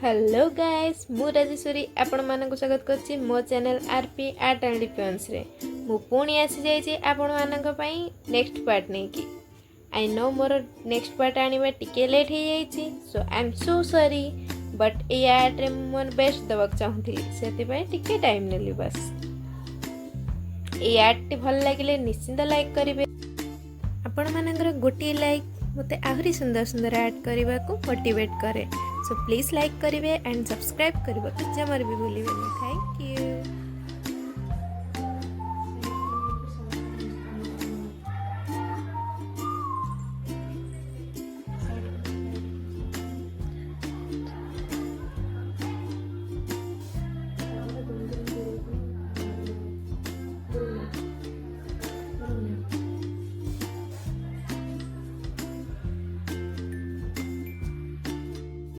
Hello guys मु राजेश्वरी आपण मानक स्वागत करछि मो channel RP art and defence रे मु पुणी आसी जाइछि आपण मानक पई नेक्स्ट पार्ट नै कि आई नो मोर नेक्स्ट पार्ट आनिबा टिके लेट हो जाइछि so I am so sorry but ए आर्ट रे मोर बेस्ट दबक चाहूथिली सेति पई टिके टाइम नेली बस ए आर्ट टी भल लागिले निश्चित लाइक करिवे आपण मानकर गोटी लाइक मते आहरी सुंदर सुंदर आर्ट करने को मोटिवेट करे सो प्लीज लाइक करेंगे एंड सब्सक्राइब करने जमार भी भूलिए। Thank you.